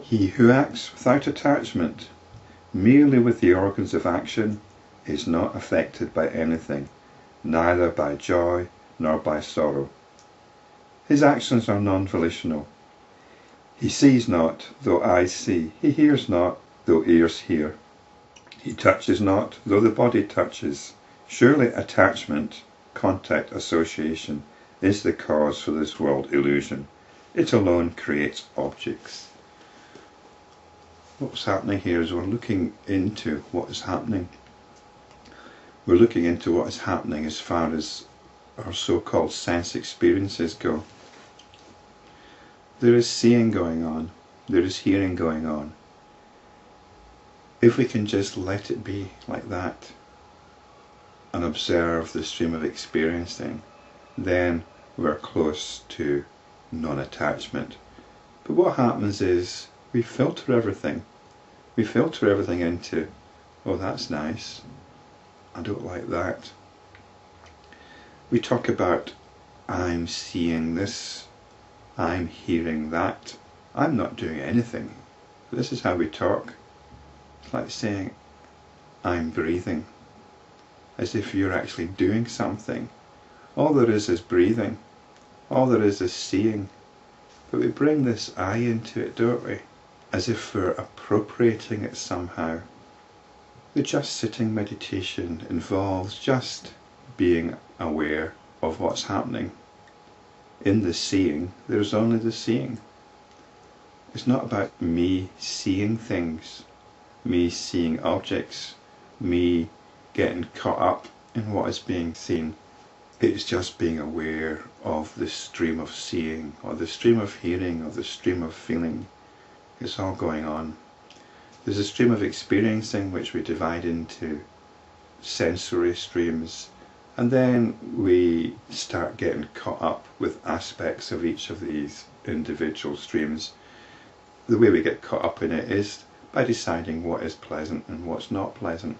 He who acts without attachment, merely with the organs of action, is not affected by anything, neither by joy nor by sorrow. His actions are non-volitional. He sees not, though eyes see. He hears not, though ears hear. He touches not, though the body touches. Surely attachment, contact, association, is the cause for this world illusion. It alone creates objects. What's happening here is we're looking into what is happening. We're looking into what is happening as far as our so-called sense experiences go. There is seeing going on. There is hearing going on. If we can just let it be like that and observe the stream of experiencing, then we're close to non-attachment. But what happens is we filter everything. We filter everything into, oh, that's nice, I don't like that. We talk about, I'm seeing this, I'm hearing that, I'm not doing anything. This is how we talk. It's like saying, I'm breathing, as if you're actually doing something. All there is breathing. All there is seeing. But we bring this I into it, don't we? As if we're appropriating it somehow. The just sitting meditation involves just being aware of what's happening. In the seeing, there's only the seeing. It's not about me seeing things, me seeing objects, me getting caught up in what is being seen. It's just being aware of the stream of seeing, or the stream of hearing, or the stream of feeling. It's all going on. There's a stream of experiencing which we divide into sensory streams, and then we start getting caught up with aspects of each of these individual streams. The way we get caught up in it is by deciding what is pleasant and what's not pleasant,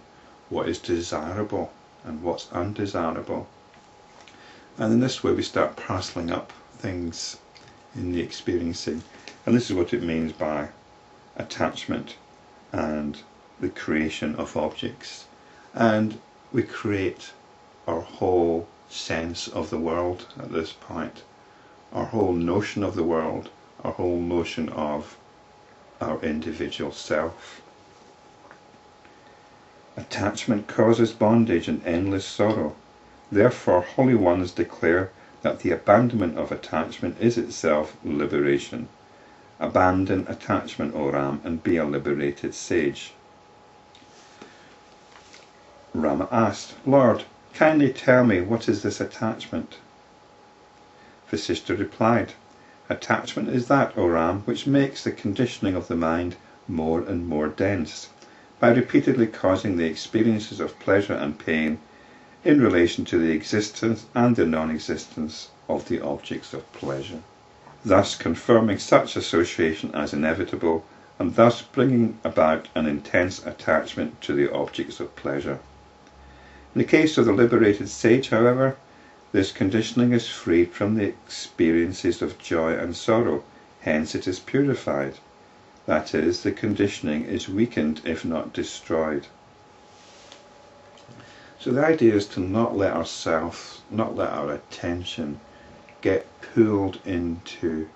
what is desirable and what's undesirable. And in this way we start parceling up things in the experiencing. And this is what it means by attachment and the creation of objects. And we create our whole sense of the world at this point, our whole notion of the world, our whole notion of our individual self. Attachment causes bondage and endless sorrow. Therefore, holy ones declare that the abandonment of attachment is itself liberation. Abandon attachment, O Ram, and be a liberated sage. Rama asked, Lord, kindly tell me, what is this attachment? Vasishta replied, attachment is that, O Ram, which makes the conditioning of the mind more and more dense, by repeatedly causing the experiences of pleasure and pain in relation to the existence and the non-existence of the objects of pleasure, thus confirming such association as inevitable, and thus bringing about an intense attachment to the objects of pleasure. In the case of the liberated sage, however, this conditioning is freed from the experiences of joy and sorrow, hence it is purified. That is, the conditioning is weakened if not destroyed. So the idea is to not let ourselves, not let our attention get pulled into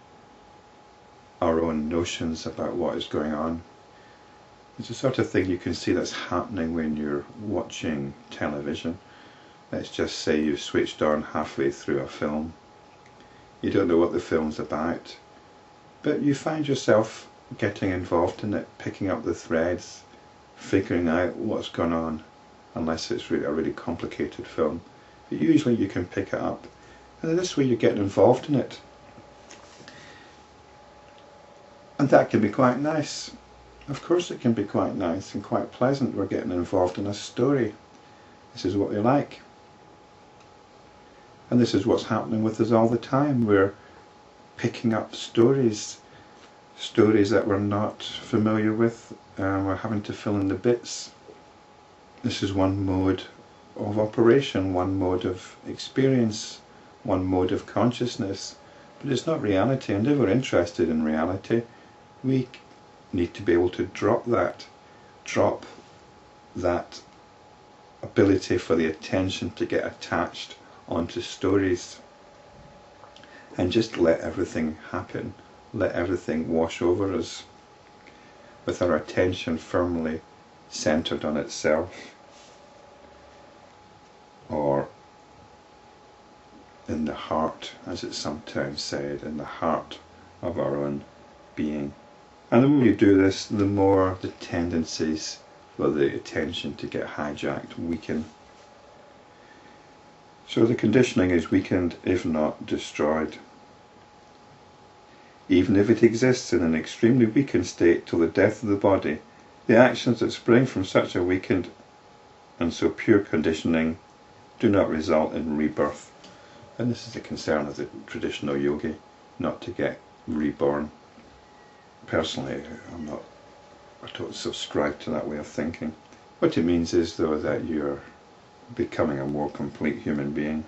our own notions about what is going on. It's the sort of thing you can see that's happening when you're watching television. Let's just say you've switched on halfway through a film. You don't know what the film's about, but you find yourself getting involved in it, picking up the threads, figuring out what's gone on, unless it's really a really complicated film. But usually you can pick it up, and in this way you're getting involved in it. And that can be quite nice. Of course it can be quite nice and quite pleasant. We're getting involved in a story. This is what we like. And this is what's happening with us all the time. We're picking up stories that we're not familiar with, and we're having to fill in the bits. This is one mode of operation, one mode of experience, one mode of consciousness, but it's not reality. And if we're interested in reality, we need to be able to drop that ability for the attention to get attached onto stories and just let everything happen, let everything wash over us with our attention firmly centered on itself, or in the heart, as it's sometimes said, in the heart of our own being. And the more you do this, the more the tendencies for the attention to get hijacked weaken. So the conditioning is weakened, if not destroyed. Even if it exists in an extremely weakened state till the death of the body, the actions that spring from such a weakened and so pure conditioning do not result in rebirth. And this is the concern of the traditional yogi, not to get reborn. Personally, I don't subscribe to that way of thinking. What it means is, though, that you're becoming a more complete human being.